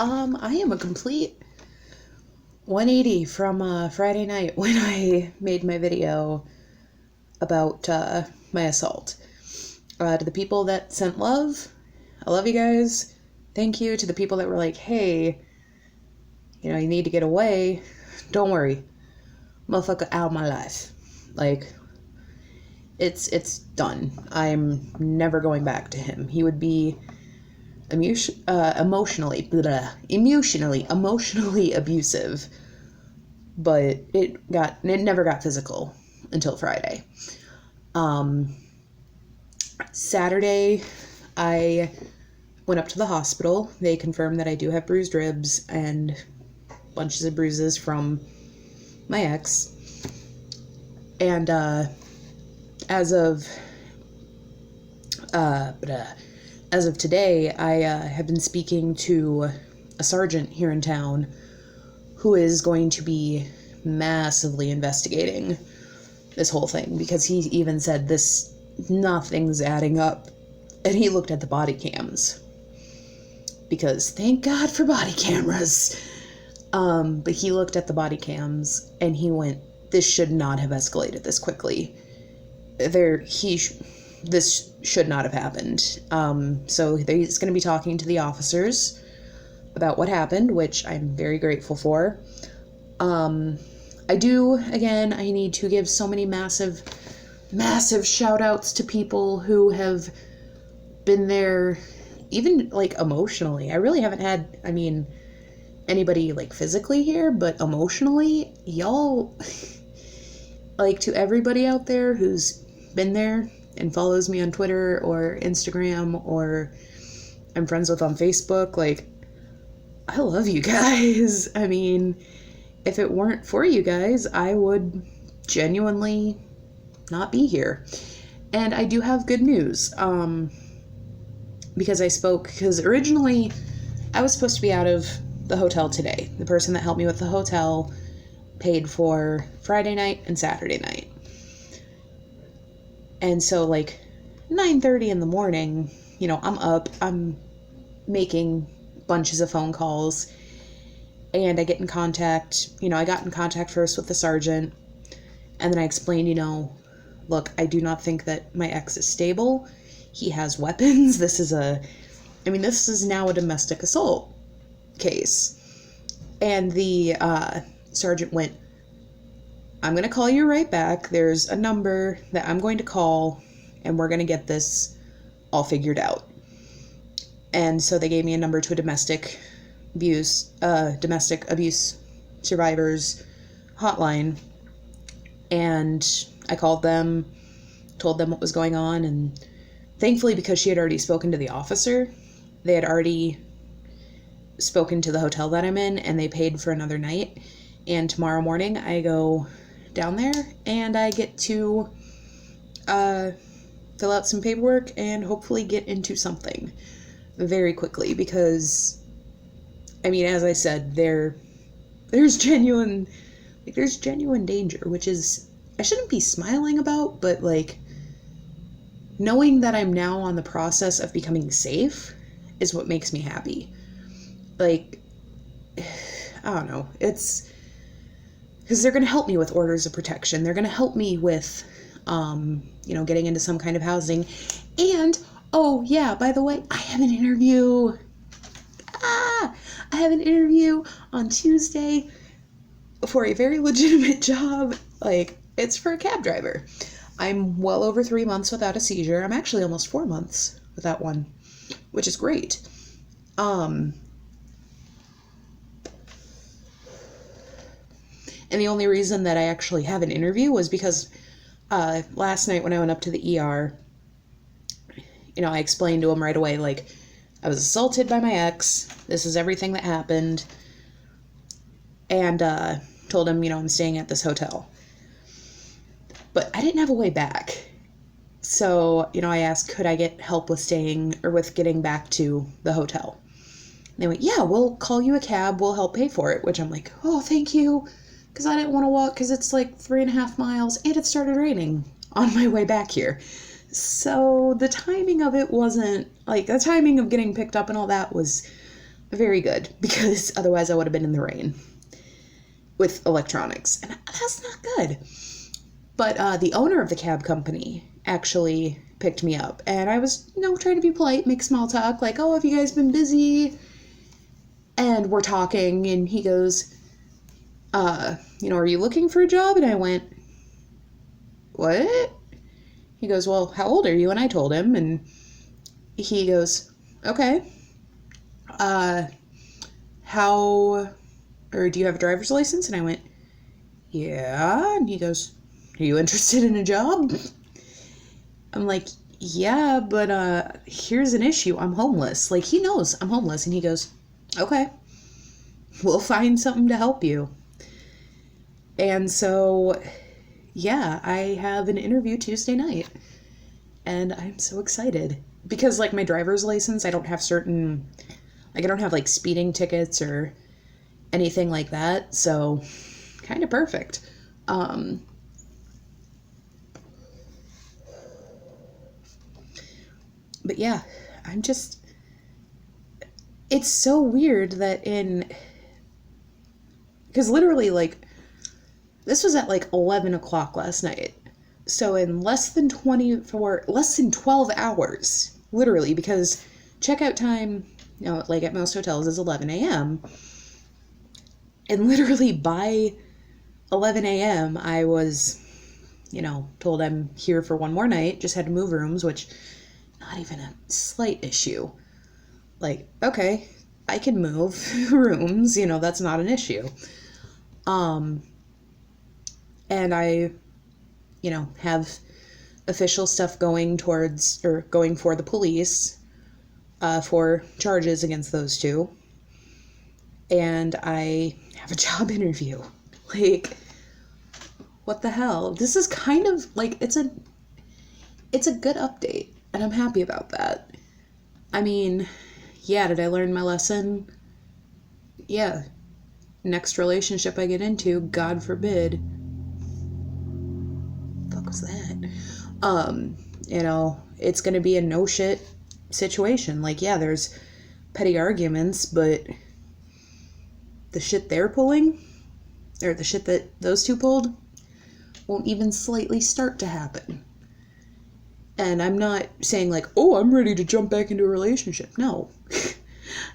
I am a complete 180 from Friday night when I made my video about my assault. To the people that sent love, I love you guys. Thank you. To the people that were like, hey, you need to get away. Don't worry. Motherfucker out of my life. Like, it's done. I'm never going back to him. He would be emotionally abusive, but it never got physical until Friday. Saturday, I went up to the hospital. They confirmed that I do have bruised ribs and bunches of bruises from my ex. And as of today, I have been speaking to a sergeant here in town who is going to be massively investigating this whole thing, because he even said nothing's adding up. And he looked at the body cams, because thank God for body cameras. But he looked at the body cams and he went, this should not have escalated this quickly. This should not have happened. So he's going to be talking to the officers about what happened, which I'm very grateful for. I need to give so many massive shout outs to people who have been there, even like emotionally. I really haven't had, anybody like physically here, but emotionally, y'all, like, to everybody out there who's been there and follows me on Twitter or Instagram or I'm friends with on Facebook, like, I love you guys. If it weren't for you guys, I would genuinely not be here. And I do have good news, because originally I was supposed to be out of the hotel today. The person that helped me with the hotel paid for Friday night and Saturday night. And so, like, 9:30 in the morning, I'm up, I'm making bunches of phone calls, and I get in contact. I got in contact first with the sergeant, and then I explained, look, I do not think that my ex is stable. He has weapons. This is now a domestic assault case. And the sergeant went, I'm going to call you right back. There's a number that I'm going to call, and we're going to get this all figured out. And so they gave me a number to a domestic abuse survivors hotline. And I called them, told them what was going on, and thankfully, because she had already spoken to the officer, they had already spoken to the hotel that I'm in, and they paid for another night. And tomorrow morning, I go down there, and I get to fill out some paperwork and hopefully get into something very quickly, because, as I said, there's genuine danger, which is, I shouldn't be smiling about, but, like, knowing that I'm now on the process of becoming safe is what makes me happy. Like, I don't know, it's because they're going to help me with orders of protection. They're going to help me with, getting into some kind of housing. And, oh yeah, by the way, I have an interview. I have an interview on Tuesday for a very legitimate job. Like, it's for a cab driver. I'm well over 3 months without a seizure. I'm actually almost 4 months without one, which is great. And the only reason that I actually have an interview was because last night when I went up to the ER, I explained to him right away, like, I was assaulted by my ex. This is everything that happened. And told him, I'm staying at this hotel. But I didn't have a way back. So, I asked, could I get help with getting back to the hotel? And they went, yeah, we'll call you a cab. We'll help pay for it. Which I'm like, oh, thank you. Because I didn't want to walk, because it's like 3.5 miles, and it started raining on my way back here. So the timing of it wasn't, like, the timing of getting picked up and all that was very good, because otherwise I would have been in the rain with electronics, and that's not good. But the owner of the cab company actually picked me up, and I was, trying to be polite, make small talk, like, oh, have you guys been busy? And we're talking, and he goes, are you looking for a job? And I went, what? He goes, well, how old are you? And I told him, and he goes, okay, do you have a driver's license? And I went, yeah. And he goes, are you interested in a job? I'm like, yeah, but here's an issue. I'm homeless. Like, he knows I'm homeless. And he goes, okay, we'll find something to help you. And so, yeah, I have an interview Tuesday night. And I'm so excited. Because, like, my driver's license, I don't have like, speeding tickets or anything like that. So, kind of perfect. But yeah, it's so weird that because literally, like, this was at like 11 o'clock last night. So in less than 12 hours, literally, because checkout time, like at most hotels is 11 a.m. And literally by 11 a.m. I was, told I'm here for one more night, just had to move rooms, which not even a slight issue. Like, okay, I can move rooms, that's not an issue. And I, have official stuff going for the police, for charges against those two. And I have a job interview. Like, what the hell? This is kind of, like, it's a good update. And I'm happy about that. I mean, yeah, did I learn my lesson? Yeah. Next relationship I get into, God forbid. What the fuck was that? It's gonna be a no shit situation. Like, yeah, there's petty arguments, but the shit they're pulling, or the shit that those two pulled, won't even slightly start to happen. And I'm not saying like, oh, I'm ready to jump back into a relationship. No.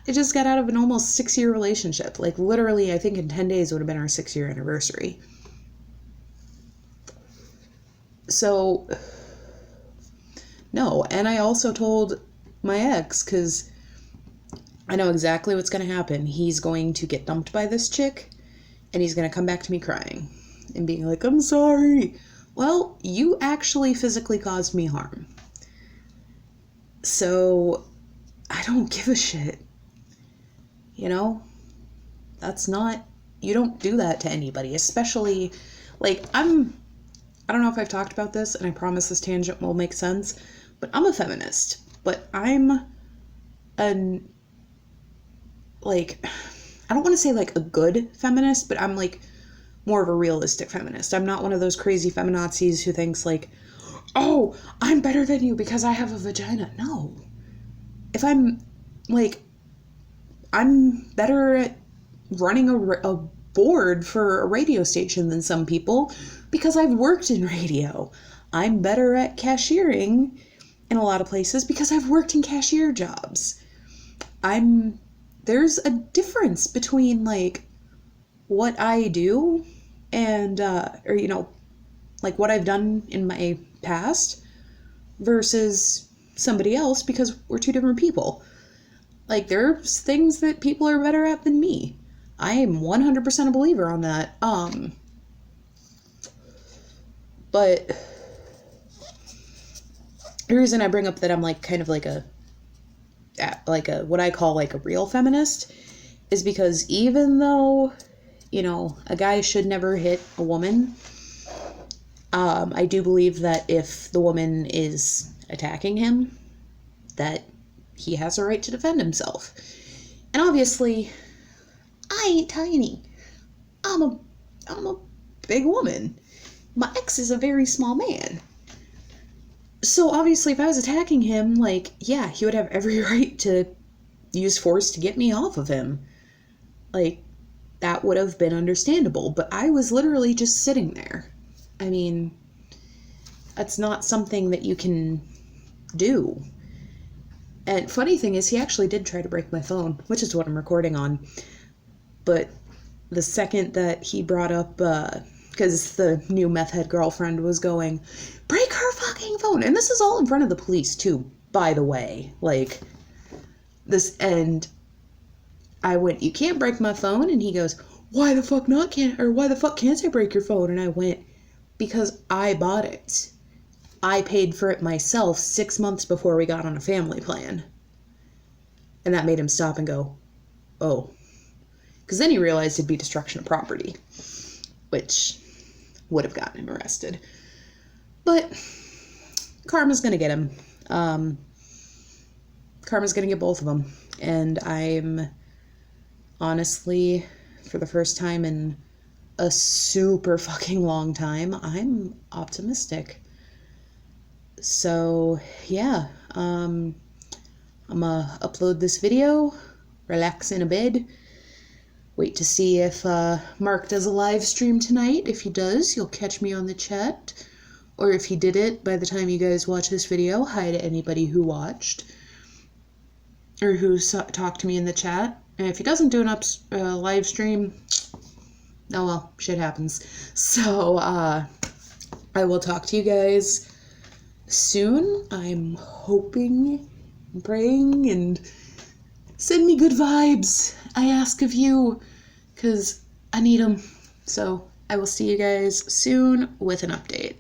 I just got out of an almost 6-year relationship. Like, literally, I think in 10 days would have been our 6-year anniversary. So, no. And I also told my ex, because I know exactly what's going to happen. He's going to get dumped by this chick, and he's going to come back to me crying and being like, I'm sorry. Well, you actually physically caused me harm. So, I don't give a shit. That's not, you don't do that to anybody, especially, like, I don't know if I've talked about this, and I promise this tangent will make sense, but I'm a feminist, but I'm I don't want to say, like, a good feminist, but I'm, like, more of a realistic feminist. I'm not one of those crazy feminazis who thinks, like, oh, I'm better than you because I have a vagina. No. If I'm better at running a board for a radio station than some people because I've worked in radio. I'm better at cashiering in a lot of places because I've worked in cashier jobs. There's a difference between, like, what I do and, what I've done in my past versus somebody else, because we're two different people. Like, there's things that people are better at than me. I am 100% a believer on that. But the reason I bring up that I'm, like, kind of like a what I call, like, a real feminist is because even though, a guy should never hit a woman, I do believe that if the woman is attacking him, that he has a right to defend himself. And obviously, I ain't tiny. I'm a big woman. My ex is a very small man. So obviously, if I was attacking him, like, yeah, he would have every right to, use force to get me off of him. Like, that would have been understandable, but I was literally just sitting there. I mean, that's not something that you can do. And funny thing is, he actually did try to break my phone, which is what I'm recording on. But the second that he brought up, because the new meth head girlfriend was going, break her fucking phone. And this is all in front of the police, too, by the way. Like, this, and I went, you can't break my phone. And he goes, why the fuck can't I break your phone? And I went, because I bought it. I paid for it myself 6 months before we got on a family plan. And that made him stop and go, oh. Because then he realized it'd be destruction of property, which would have gotten him arrested. But karma's gonna get him. Karma's gonna get both of them. And I'm honestly, for the first time in a super fucking long time, I'm optimistic. So, yeah, I'm gonna upload this video, relax in a bed, wait to see if Mark does a live stream tonight. If he does, you'll catch me on the chat. Or if he did it, by the time you guys watch this video, hi to anybody who watched or who talked to me in the chat. And if he doesn't do an live stream, oh well, shit happens. So, I will talk to you guys soon. I'm hoping and praying, and send me good vibes. I ask of you, because I need them. So I will see you guys soon with an update.